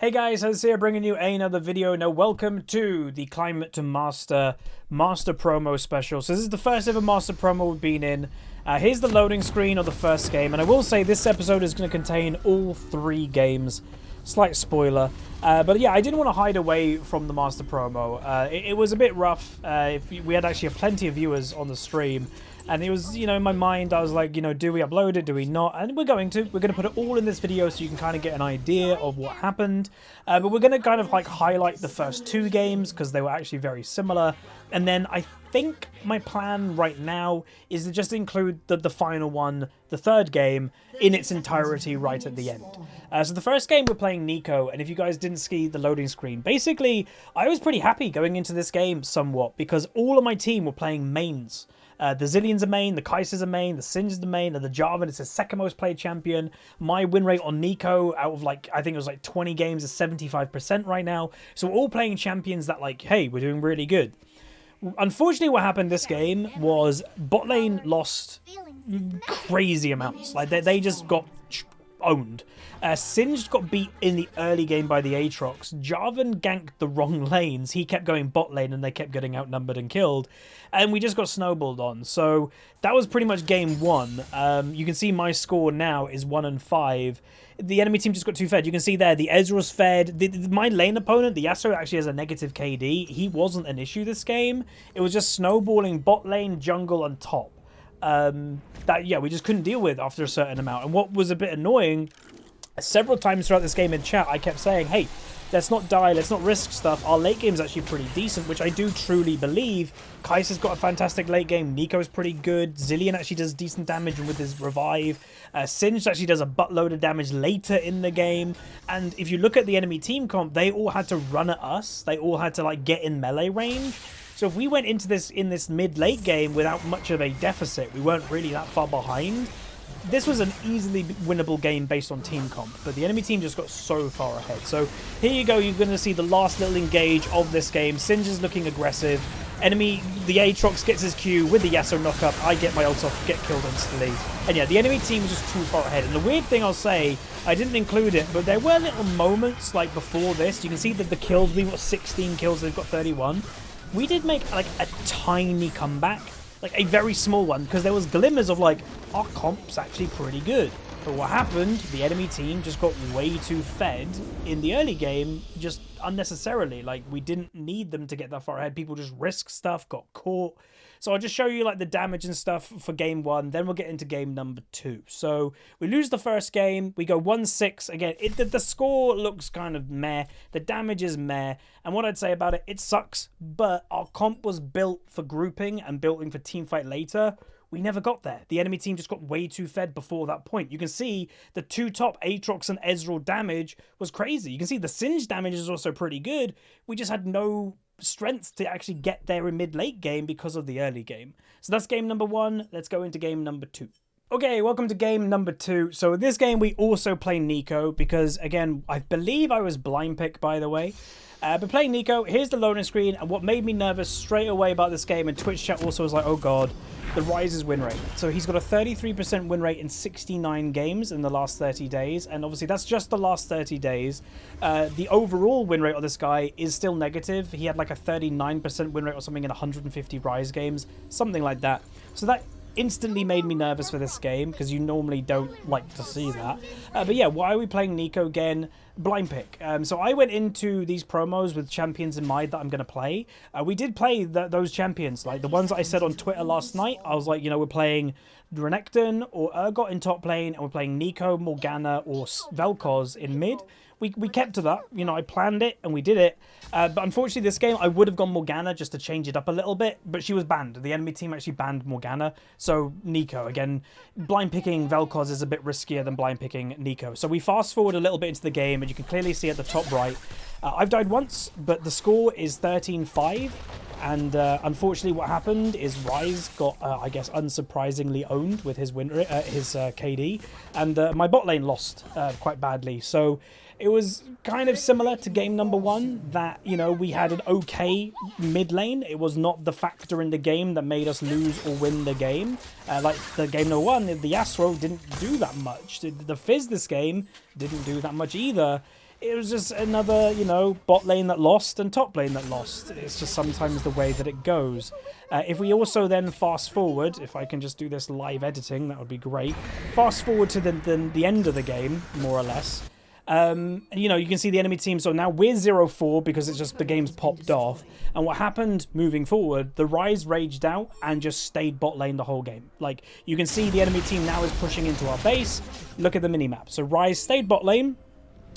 Hey guys, Huzzy here bringing you another video. Now welcome to the Climate to Master promo special. So this is the first ever Master promo we've been in. Here's the loading screen of the first game, and I will say this episode is going to contain all 3 games. Slight spoiler. But yeah, I didn't want to hide away from the Master promo. It was a bit rough. We had actually plenty of viewers on the stream. And it was, in my mind, I was like, do we upload it? Do we not? And we're going to put it all in this video so you can kind of get an idea of what happened. But we're going to kind of like highlight the first 2 games because they were actually very similar. And then I think my plan right now is to just include the final one, the 3rd game, in its entirety right at the end. So the first game we're playing Neeko, and if you guys didn't see the loading screen, basically I was pretty happy going into this game somewhat because all of my team were playing mains. The Zilean's a main, the Kai'Sa's a main, the Singe's the main, and the Jarvan is the 2nd most played champion. My win rate on Neeko out of I think it was 20 games is 75% right now. So we're all playing champions that hey, we're doing really good. Unfortunately, what happened this game was bot lane lost crazy amounts. They just got owned. Singed got beat in the early game by the Aatrox. Jarvan ganked the wrong lanes. He kept going bot lane and they kept getting outnumbered and killed. And we just got snowballed on. So that was pretty much game 1. You can see my score now is 1-5. The enemy team just got 2 fed. You can see there, the Ezreal's fed. My lane opponent, the Yasuo, actually has a negative KD. He wasn't an issue this game. It was just snowballing bot lane, jungle, and top. That we just couldn't deal with after a certain amount. And what was a bit annoying, several times throughout this game in chat, I kept saying, hey, let's not die, let's not risk stuff. Our late game is actually pretty decent, which I do truly believe. Kai'Sa's got a fantastic late game. Neeko is pretty good. Zilean actually does decent damage with his revive. Singed actually does a buttload of damage later in the game. And if you look at the enemy team comp, they all had to run at us. They all had to get in melee range. So if we went into this in this mid-late game without much of a deficit, we weren't really that far behind. This was an easily winnable game based on team comp, but the enemy team just got so far ahead. So here you go, you're going to see the last little engage of this game. Singe is looking aggressive. Enemy, the Aatrox gets his Q with the Yasuo knockup. I get my ult off, get killed instantly. And yeah, the enemy team was just too far ahead. And the weird thing I'll say, I didn't include it, but there were little moments before this. You can see that the kills, we've got 16 kills, they've got 31. We did make a tiny comeback. A very small one, because there was glimmers of our comp's actually pretty good. But what happened, the enemy team just got way too fed in the early game, just unnecessarily. We didn't need them to get that far ahead. People just risked stuff, got caught. So I'll just show you the damage and stuff for game 1, then we'll get into game number 2. So we lose the first game, we go 1-6. Again, the score looks kind of meh, the damage is meh, and what I'd say about it, it sucks, but our comp was built for grouping and building for teamfight later. We never got there. The enemy team just got way too fed before that point. You can see the 2 top Aatrox and Ezreal damage was crazy. You can see the Singe damage is also pretty good. We just had no strength to actually get there in mid-late game because of the early game. So that's game number 1. Let's go into game number 2. Okay, welcome to game number 2. So in this game, we also play Neeko because, again, I believe I was blind pick, by the way. But playing Neeko, here's the loading screen, and what made me nervous straight away about this game, and Twitch chat also was like, oh god, the Rise's win rate. So he's got a 33% win rate in 69 games in the last 30 days, and obviously that's just the last 30 days. The overall win rate of this guy is still negative. He had a 39% win rate or something in 150 Rise games, something like that. So that instantly made me nervous for this game because you normally don't like to see that. But yeah, why are we playing Neeko again? Blind pick. So I went into these promos with champions in mind that I'm going to play. We did play those champions, the ones that I said on Twitter last night. I was like, we're playing Renekton or Urgot in top lane, and we're playing Neeko, Morgana, or Vel'Koz in mid. We kept to that. I planned it and we did it. But unfortunately, this game, I would have gone Morgana just to change it up a little bit, but she was banned. The enemy team actually banned Morgana. So Neeko, again, blind picking Vel'Koz is a bit riskier than blind picking Neeko. So we fast forward a little bit into the game, and you can clearly see at the top right, I've died once, but the score is 13-5. And unfortunately, what happened is Rise got, I guess, unsurprisingly owned with his KD, and my bot lane lost quite badly. So it was kind of similar to game number 1 that, we had an okay mid lane. It was not the factor in the game that made us lose or win the game. Like the game number 1, the Yasuo didn't do that much. The Fizz this game didn't do that much either. it was just another, you know, bot lane that lost and top lane that lost. It's just sometimes the way that it goes. If we also then fast forward, if I can just do this live editing, that would be great. Fast forward to the end of the game, more or less. And, you know, you can see the enemy team. So now we're 0-4 because it's just the game's popped off. And what happened moving forward, the Ryze raged out and just stayed bot lane the whole game. Like, you can see the enemy team now is pushing into our base. Look at the minimap. So Ryze stayed bot lane,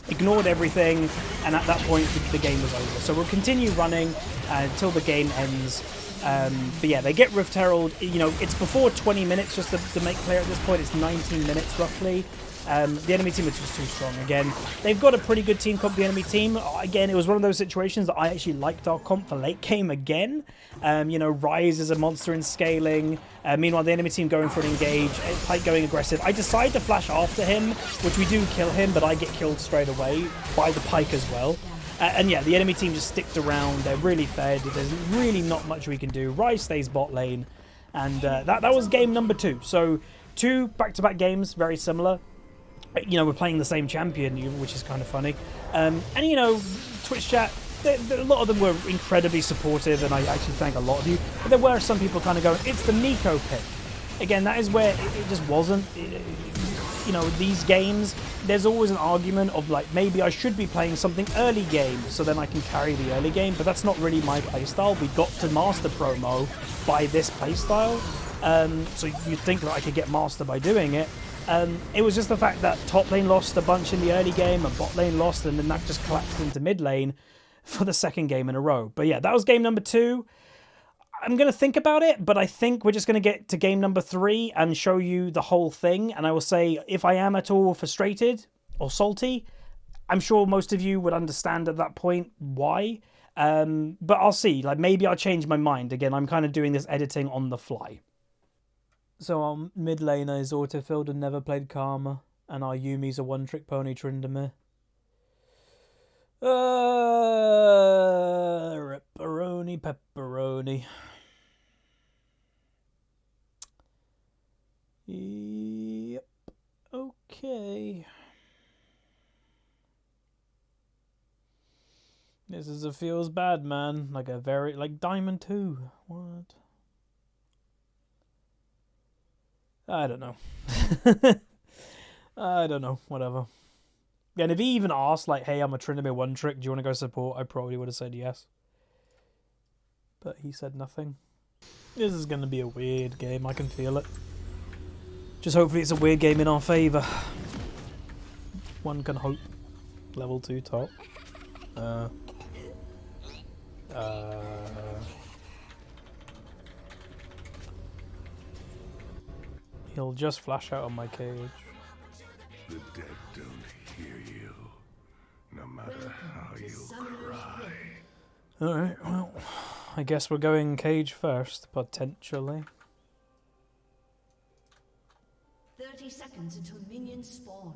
ignored everything, and at that point the game was over. So we'll continue running until the game ends. But yeah, they get Rift Herald. You know, it's before 20 minutes, just to make clear at this point. It's 19 minutes roughly. The enemy team is just too strong. Again, they've got a pretty good team comp, the enemy team. Again, it was one of those situations that I actually liked our comp for late game again. You know, Ryze is a monster in scaling. Meanwhile, the enemy team going for an engage, Pike going aggressive. I decide to flash after him, which we do kill him, but I get killed straight away by the Pike as well. And yeah, the enemy team just sticked around. They're really fed. There's really not much we can do. Ryze stays bot lane. And that was game number 2. So 2 back-to-back games, very similar. You know, we're playing the same champion, which is kind of funny. And, you know, Twitch chat, a lot of them were incredibly supportive, and I actually thank a lot of you. But there were some people kind of going, it's the Neeko pick. Again, that is where it just wasn't. You know, these games, there's always an argument of, like, maybe I should be playing something early game, so then I can carry the early game. But that's not really my playstyle. We got to Master Promo by this playstyle. So you'd think that I could get Master by doing it. It was just the fact that top lane lost a bunch in the early game and bot lane lost, and then that just collapsed into mid lane for the second game in a row. But yeah, that was game number 2. I'm going to think about it, but I think we're just going to get to game number 3 and show you the whole thing. And I will say, if I am at all frustrated or salty, I'm sure most of you would understand at that point why. But I'll see. Like, maybe I'll change my mind. Again, I'm kind of doing this editing on the fly. So our mid laner is autofilled and never played Karma, and our Yumi's a one-trick pony Tryndamere. Pepperoni, pepperoni. Yep. Okay. This is a feels bad, man. Like Diamond 2. What? I don't know. I don't know. Whatever. And if he even asked, like, hey, I'm a Tryndamere one trick, do you want to go support? I probably would have said yes. But he said nothing. This is going to be a weird game. I can feel it. Just hopefully it's a weird game in our favour. One can hope. Level 2 top. He'll just flash out on my cage. The dead don't hear you, no matter how you cry. Alright, well, I guess we're going cage first, potentially. 30 seconds until minions spawn.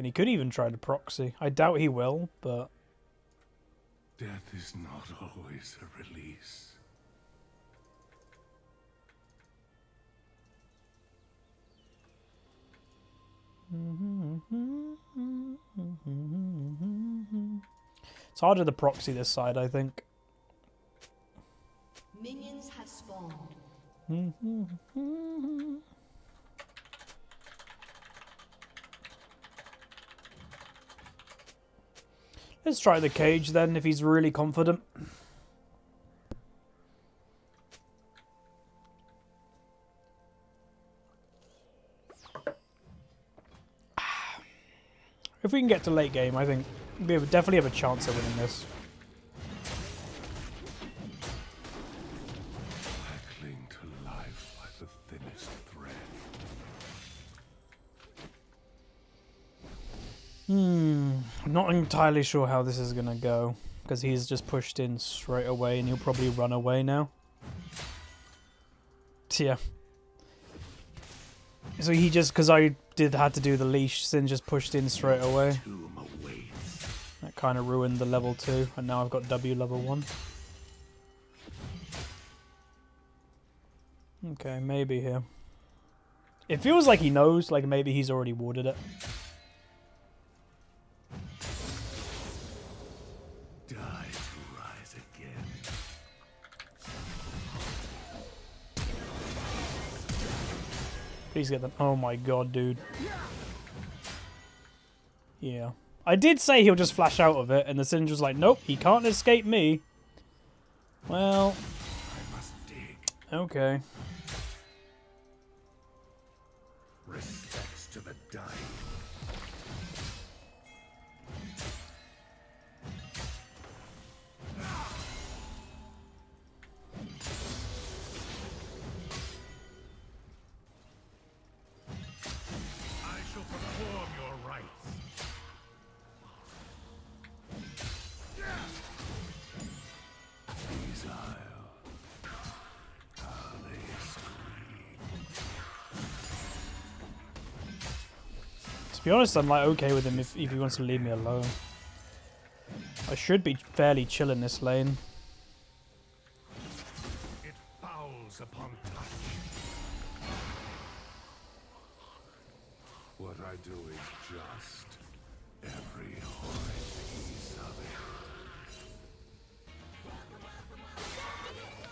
He could even try to proxy. I doubt he will, but... Death is not always a release. It's harder to proxy this side, I think. Minions have spawned. Let's try the cage then, if he's really confident. If we can get to late game, I think we definitely have a chance of winning this. I cling to life like the thinnest thread. I'm not entirely sure how this is going to go, because he's just pushed in straight away and he'll probably run away now. Yeah. So he just, because I had to do the leash, Sin just pushed in straight away. That kind of ruined the level 2, and now I've got W level 1. Okay, maybe here. It feels like he knows, like maybe he's already warded it. Die to rise again. Please get them. Oh my god, dude. Yeah. I did say he'll just flash out of it, and the Syndra's like, nope, he can't escape me. Well. I must dig. Okay. Respects to the dying. I shall perform your rites. Exile. How they scream. To be honest, I'm like okay with him if he wants to leave me alone. I should be fairly chill in this lane. It fouls upon touch. What I do is just every horrid piece of it.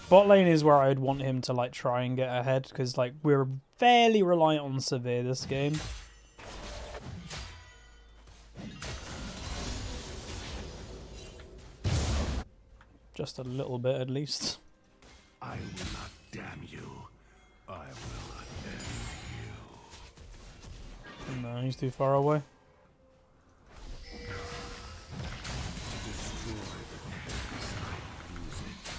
Bot lane is where I'd want him to like try and get ahead, because like we're fairly reliant on Severe this game. Just a little bit at least. I will not damn you. I will end you. No, he's too far away. To destroy the parasite, use it.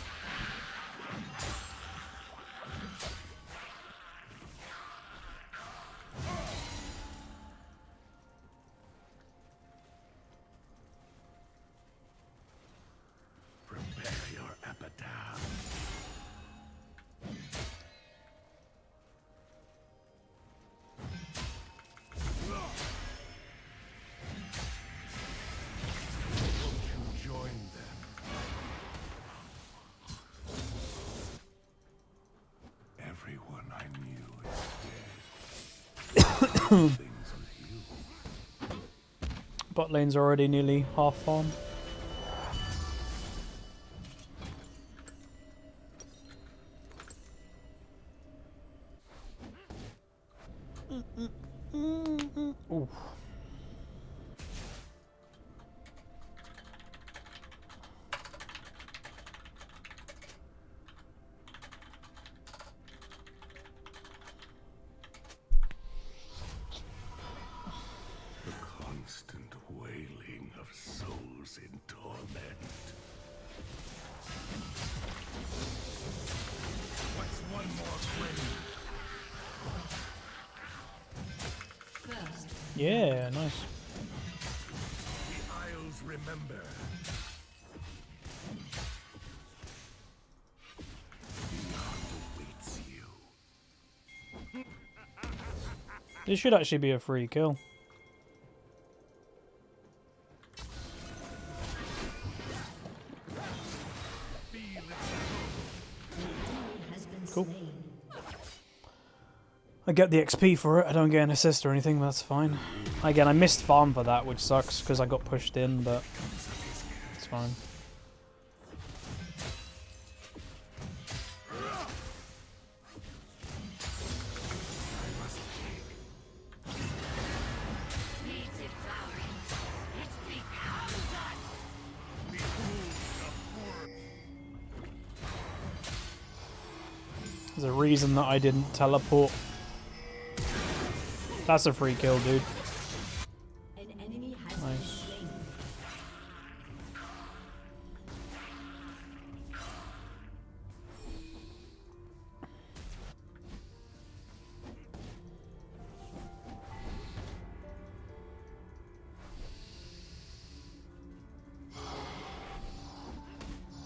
Prepare your epitaph. Won't you join them? Everyone I knew is dead. Things with you. Bot lane's already nearly half farm. Ooh. The constant wailing of souls in torment. What's one more grave? First, Yeah, nice. The Isles remember. Beyond awaits you. This should actually be a free kill. has been Cool. slain. I get the XP for it. I don't get an assist or anything, but that's fine. Again, I missed farm for that, which sucks because I got pushed in, but it's fine. There's a reason that I didn't teleport. That's a free kill, dude. An enemy has been Nice. slain.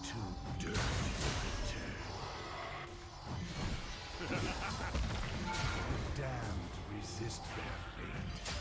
Too dirty to return. Damned resist their fate.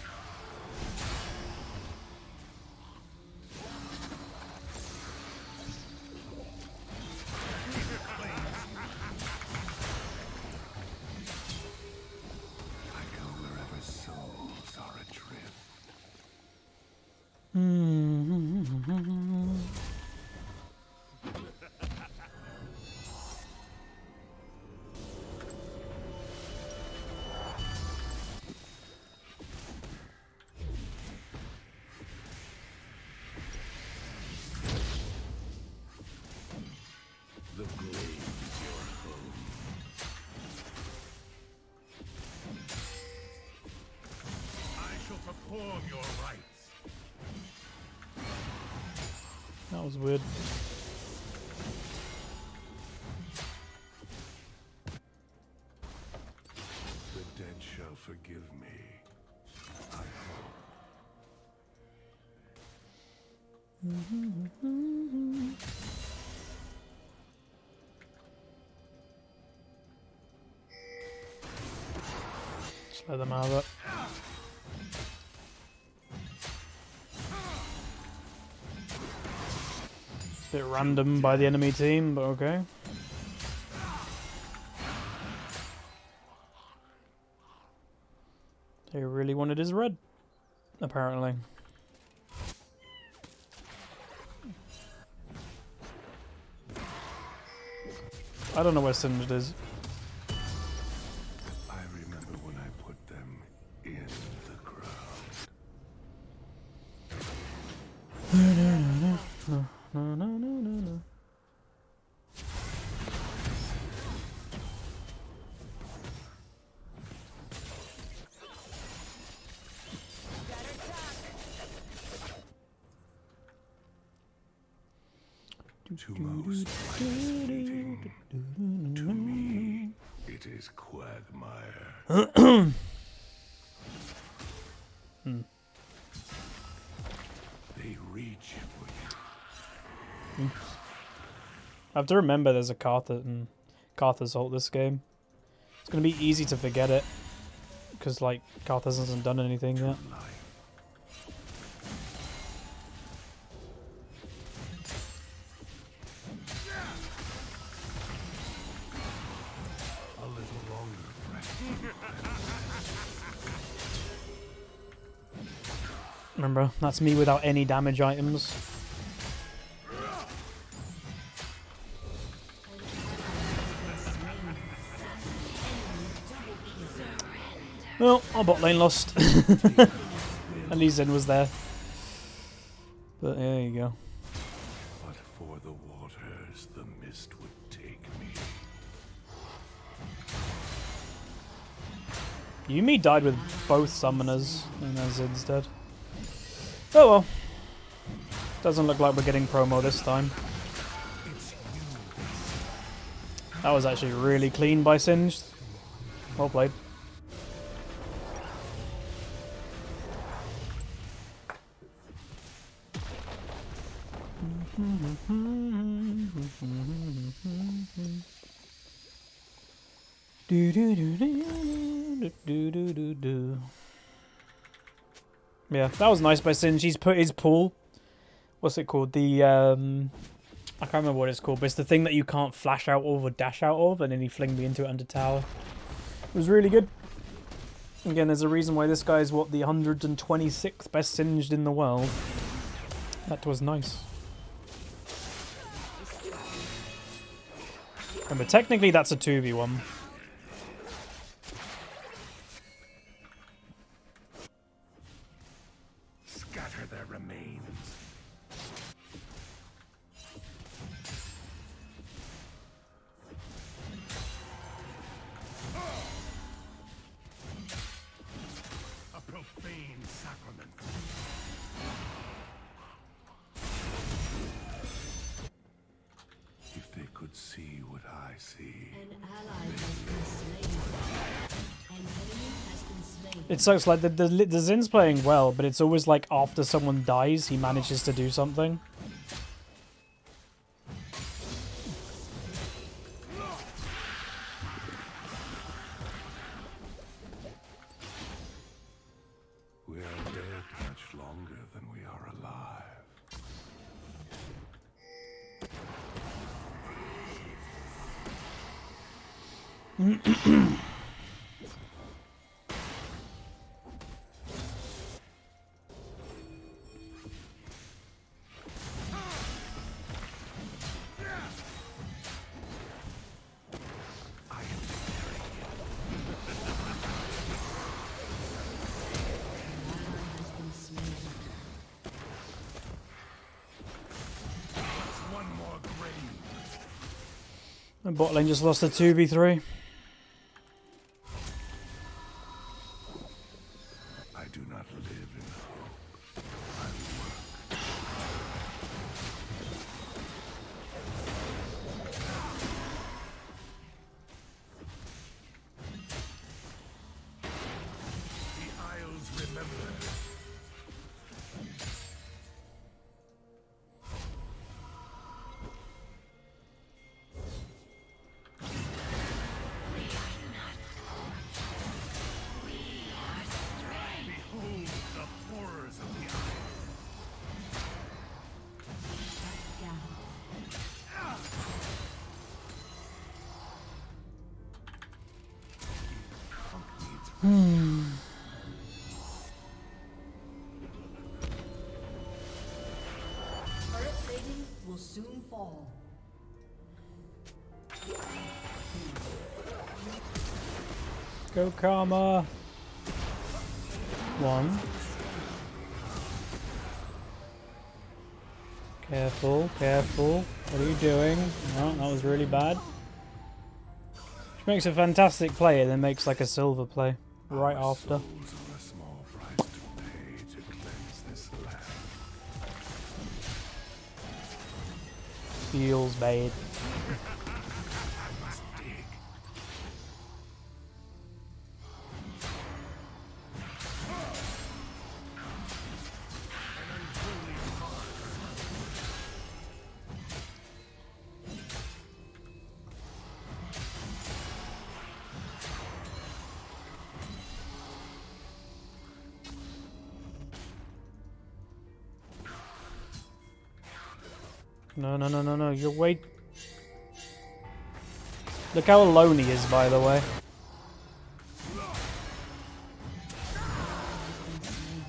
Perform your rites. That was weird. The dead shall forgive me. I hope. Just let them have it. It's a bit random by the enemy team, but okay. They really wanted his red, apparently. I don't know where Singed is. I remember when I put them in the ground. No. To most fascinating. To me, it is quagmire. They reach for you. I have to remember there's a Karthus and Karthus ult this game. It's gonna be easy to forget it because like Karthus hasn't done anything yet. A little longer, friend. Remember, that's me without any damage items. Well, our bot lane lost. At least Zen was there. But there you go. But for the waters, the mist would take me. Yuumi died with both summoners, and then Zin's dead. Oh well. Doesn't look like we're getting promo this time. That was actually really clean by Singed. Well played. Yeah, that was nice by Singed. He's put his pool. What's it called? The I can't remember what it's called, but it's the thing that you can't flash out of or dash out of, and then he flinged me into it under tower. It was really good. Again, there's a reason why this guy is what, the 126th best Singed in the world. That was nice. Remember, technically that's a 2v1. Scatter their remains. A profane sacrament. If they could see what I see. An ally has been slain. An enemy has been slain. It sucks, like, the Zin's playing well, but it's always like after someone dies, he manages to do something. We are dead much longer than we are alive. Has been slain. One more grave. And bot lane just lost a 2v3. I do not live in Turret plating will soon fall. Go Karma. One. Careful, careful. What are you doing? No, that was really bad. She makes a fantastic play and then makes like a silver play right after. Souls are a small price to pay to cleanse this land. Feels bad. I must dig. No, no, no, no, no. You're way... Look how alone he is, by the way.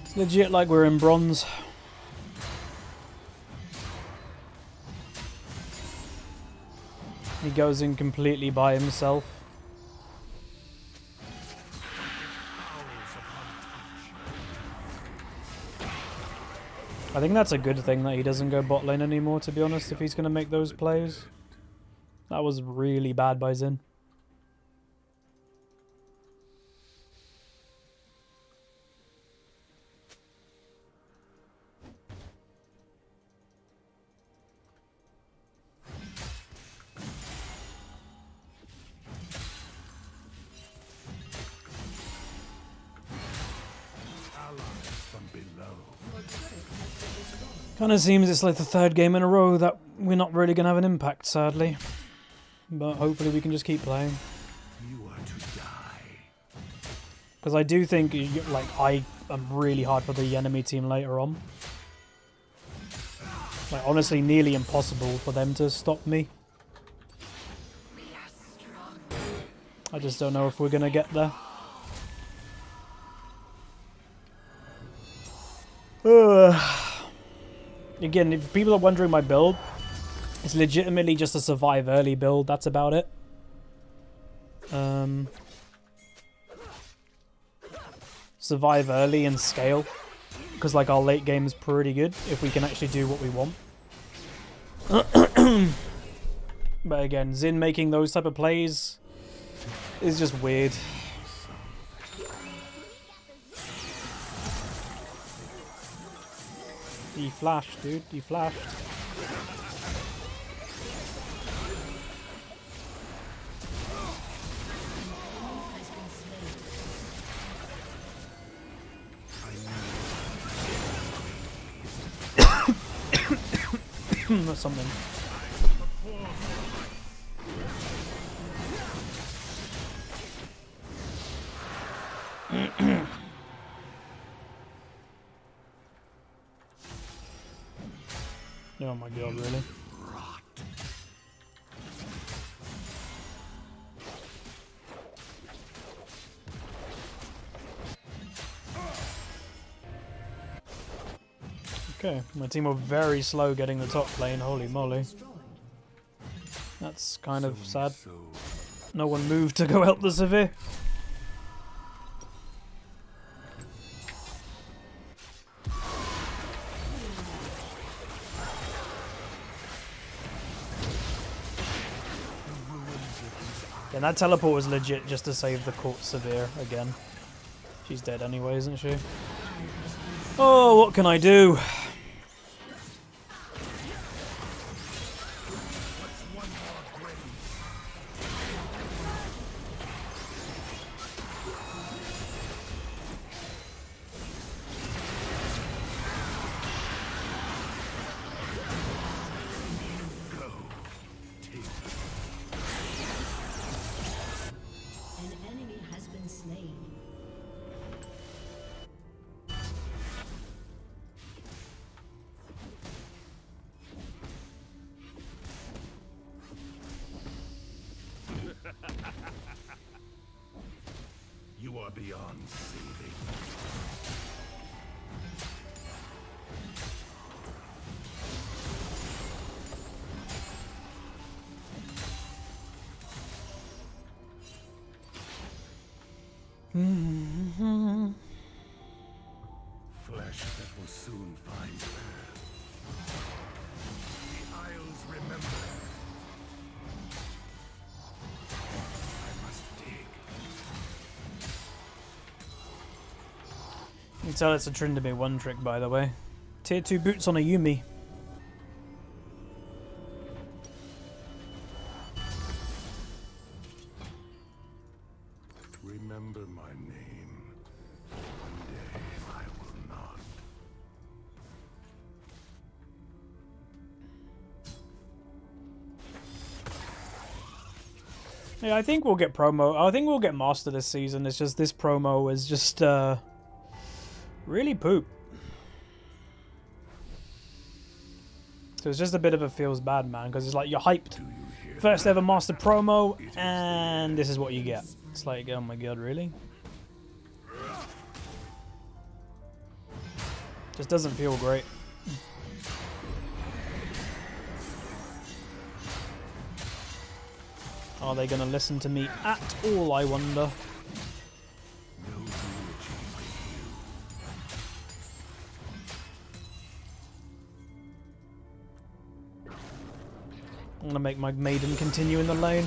It's legit like we're in bronze. He goes in completely by himself. I think that's a good thing that he doesn't go bot lane anymore, to be honest, if he's going to make those plays. That was really bad by Xin. From below. Kind of seems it's like the third game in a row that we're not really going to have an impact, sadly. But hopefully we can just keep playing. You are to die. Because I do think, like, I am really hard for the enemy team later on. Like, honestly, nearly impossible for them to stop me. I just don't know if we're going to get there. Again, if people are wondering my build, it's legitimately just a survive early build. That's about it. Survive early and scale. Because like our late game is pretty good if we can actually do what we want. But again, Xin making those type of plays is just weird. He flashed, dude. He flashed. That's something. Oh my god, really? Okay, my team were very slow getting the top lane, holy moly. That's kind of sad. No one moved to go help the Severe. And that teleport was legit just to save the court Severe again. She's dead anyway, isn't she? Oh, what can I do? An enemy has been slain. are beyond saving. Flesh that will soon find path. The Isles remember. I must dig. You can tell it's a Tryndamere one trick, by the way. Tier 2 boots on a Yumi. Remember my name. One day I will not. Yeah, I think we'll get promo. I think we'll get Master this season. It's just this promo is just really poop. So it's just a bit of a feels bad, man, because it's like you're hyped. Do you hear First ever Master promo, and this is what you get. It's like, oh my god, really? Just doesn't feel great. Are they going to listen to me at all, I wonder? no eulogy for you? I'm going to make my maiden continue in the lane.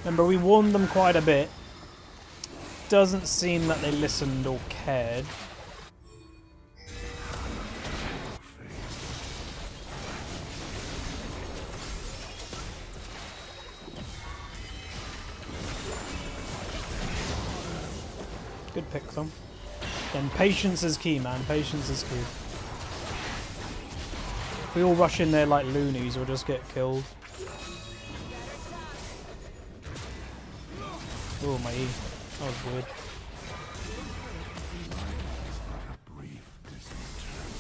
Remember, we warned them quite a bit. Doesn't seem that they listened or cared. Good pick, though. Then patience is key, man. Patience is key. If we all rush in there like loonies, we'll just get killed. Oh, my E. That was weird. A brief disinterment.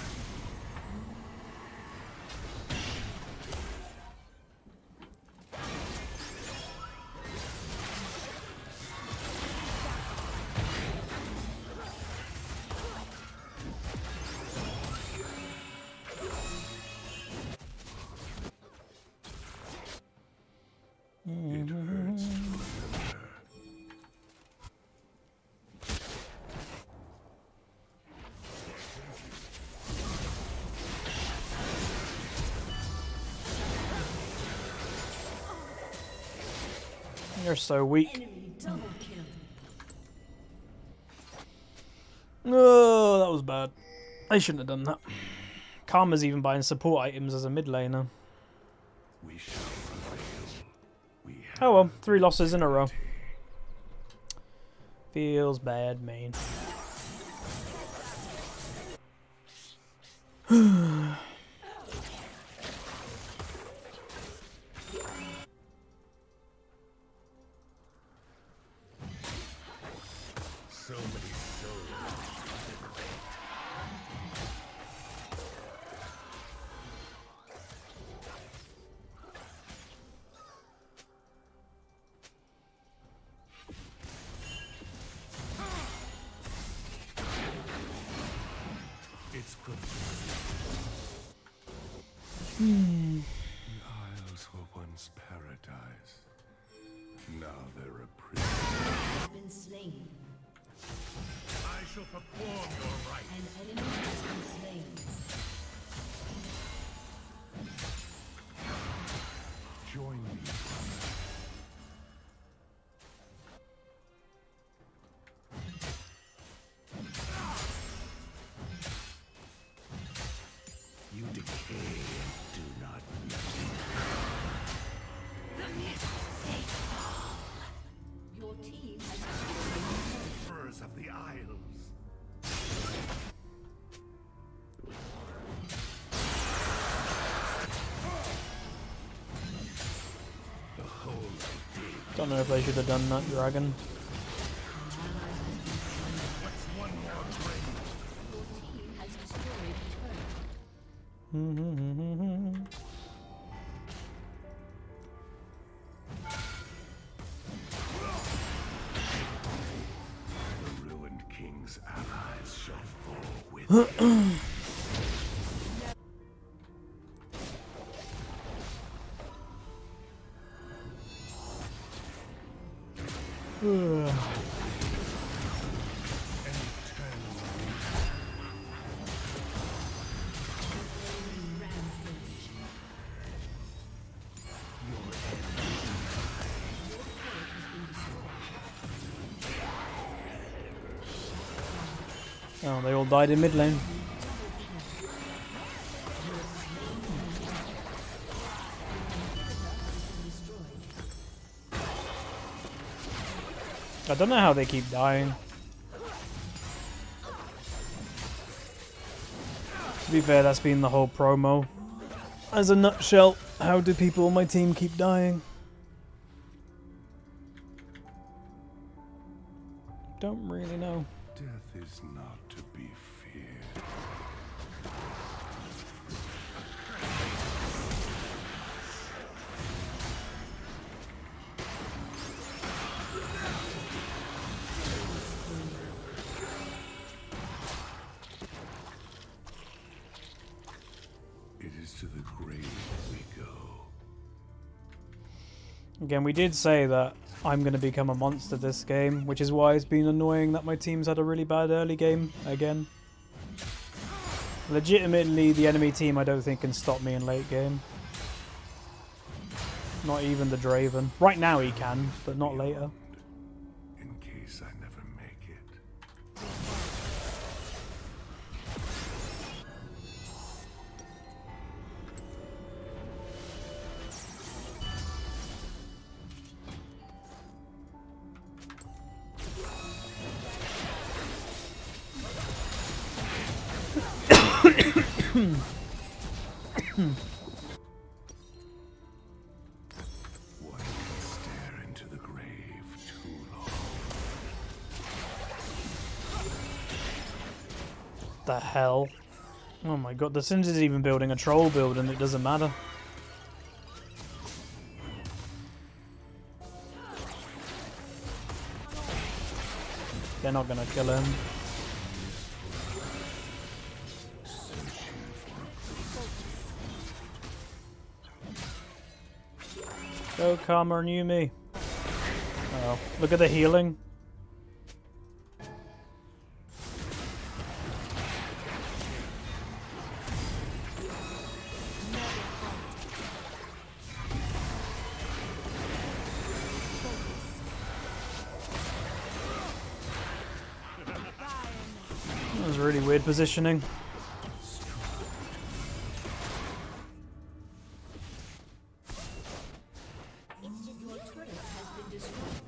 It hurts to remember. You're so weak. Enemy double kill. Oh, that was bad. I shouldn't have done that. Karma's even buying support items as a mid laner. We shall prevail. We have Oh well, 3 losses in a row. Feels bad, man. so many souls. It's good. The Isles were once paradise. Now they're a prison. Has been slain. I shall perform your rites. An enemy has been slain. Join me, brother. You decay and do not know. Your team has destroyed. Furs of the Isles. The hole I dig. Don't know if they should have done that, Dragon. What's one more grave? Your team has destroyed a turret. Oh, they all died in mid lane. I don't know how they keep dying. To be fair, that's been the whole promo. As a nutshell, how do people on my team keep dying? Don't really know. Death is not to be feared. It is to the grave we go. Again, we did say that I'm going to become a monster this game, which is why it's been annoying that my team's had a really bad early game again. Legitimately, the enemy team I don't think can stop me in late game. Not even the Draven. Right now he can, but not later. In case I never make it. One can stare into the grave too long. The hell? Oh my god, the Sims is even building a troll build and it doesn't matter. They're not gonna kill him. Go Karma and Yumi. Oh, look at the healing. That was really weird positioning. Your turret has been destroyed.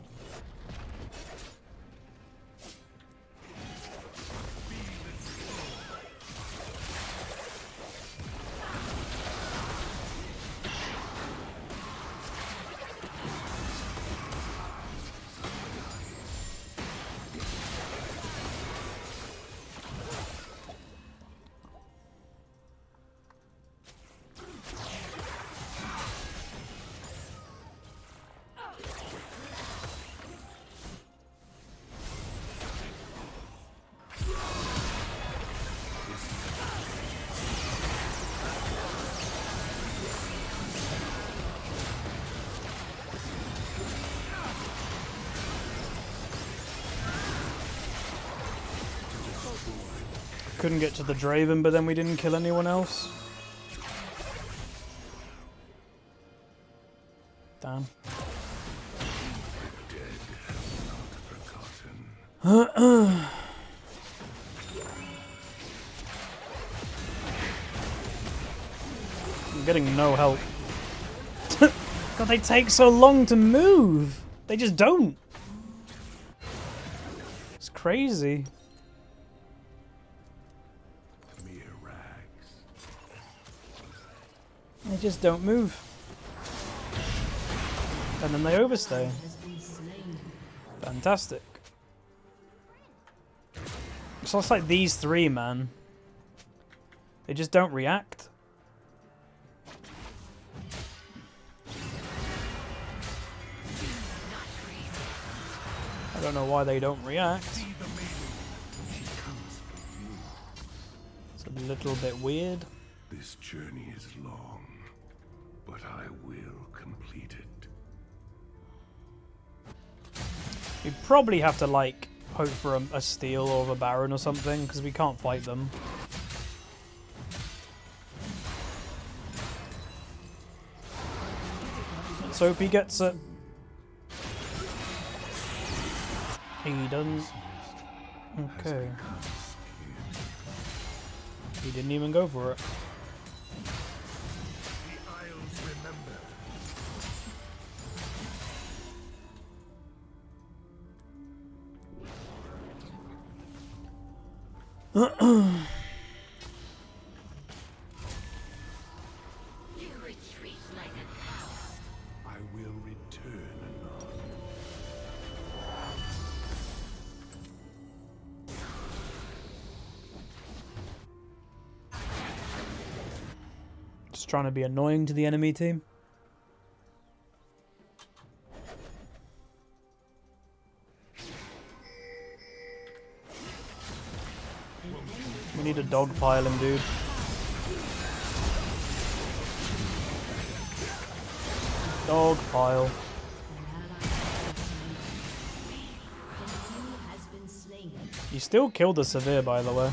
Couldn't get to the Draven, but then we didn't kill anyone else. Damn. The dead have not forgotten. I'm getting no help. God, they take so long to move. They just don't. It's crazy. Mere rags. They just don't move. And then they overstay. Has been slain. Fantastic. So it's like these three, man. They just don't react. I don't know why they don't react. a little bit weird. This journey is long, but I will complete it. We probably have to, like, hope for a steal or a Baron or something, because we can't fight them. Let's hope he gets it. He doesn't. Okay. He didn't even go for it. The Isles remember. You retreat like a coward. I will return anon. Just trying to be annoying to the enemy team. We need a dogpile him, dude. Dogpile. Has been slain. You still killed the Severe, by the way.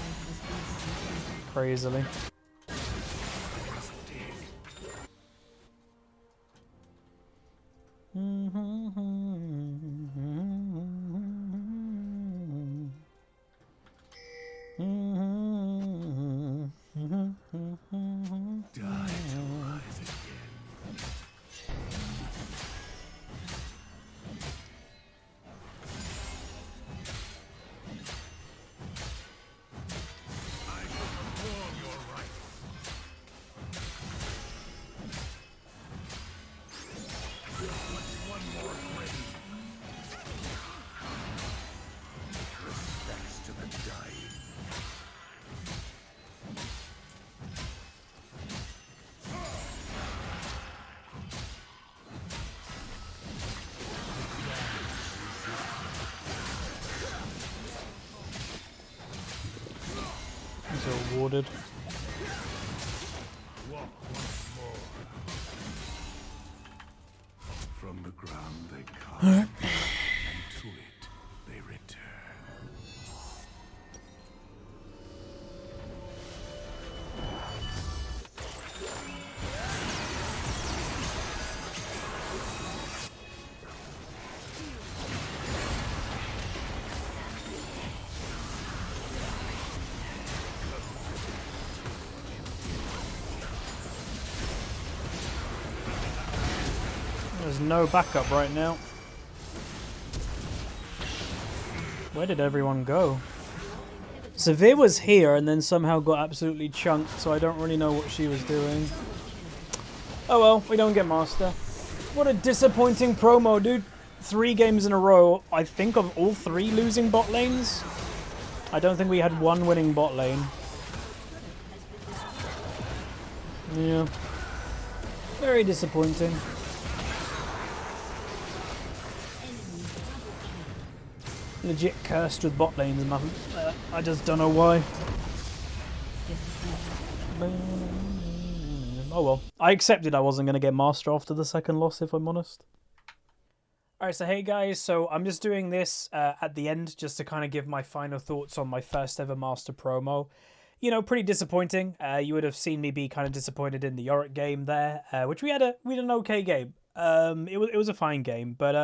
Crazily. Die to rise again. I will perform your rites. One more grave. Respects to the dying. These are awarded. Walk once more. From the ground they come, and to it they return. There's no backup right now. Where did everyone go? Severe was here and then somehow got absolutely chunked, so I don't really know what she was doing. Oh well, we don't get Master. What a disappointing promo, dude. 3 games in a row, I think of all 3 losing bot lanes. I don't think we had one winning bot lane. Yeah. Very disappointing. Legit cursed with bot lanes, man. I just don't know why. Oh well. I accepted I wasn't going to get Master after the second loss, if I'm honest. Alright, so hey guys, so I'm just doing this at the end just to kind of give my final thoughts on my first ever Master promo. You know, pretty disappointing. You would have seen me be kind of disappointed in the YORIK game there, which we had an okay game. It was a fine game, but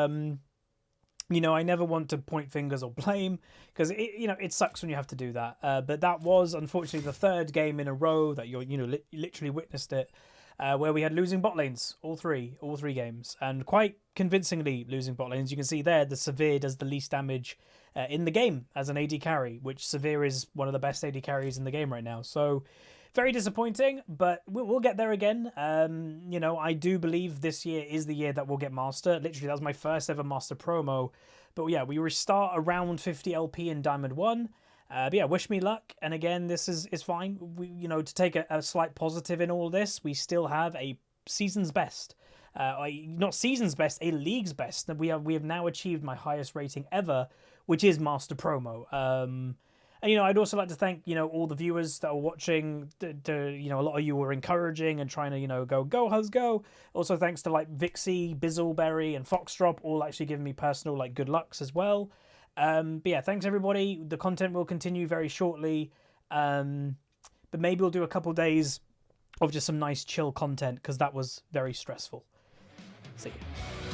you know, I never want to point fingers or blame because it sucks when you have to do that. But that was unfortunately the 3rd game in a row that you literally witnessed it, where we had losing bot lanes, all three games, and quite convincingly losing bot lanes. You can see there the Severe does the least damage in the game as an AD carry, which Severe is one of the best AD carries in the game right now. So very disappointing, but we'll get there again. You know, I do believe this year is the year that we'll get Master. Literally, that was my first ever Master promo. But yeah, we restart around 50 LP in Diamond 1. But yeah, wish me luck. And again, this is fine. To take a slight positive in all this, we still have a season's best. Not season's best, a league's best. We have now achieved my highest rating ever, which is Master promo. And, you know, I'd also like to thank, you know, all the viewers that are watching. You know, a lot of you were encouraging and trying to, you know, go, Huz, go. Also, thanks to, like, Vixie, Bizzleberry, and Foxdrop, all actually giving me personal, like, good lucks as well. But yeah, thanks, everybody. The content will continue very shortly. But maybe we'll do a couple days of just some nice chill content, because that was very stressful. See you.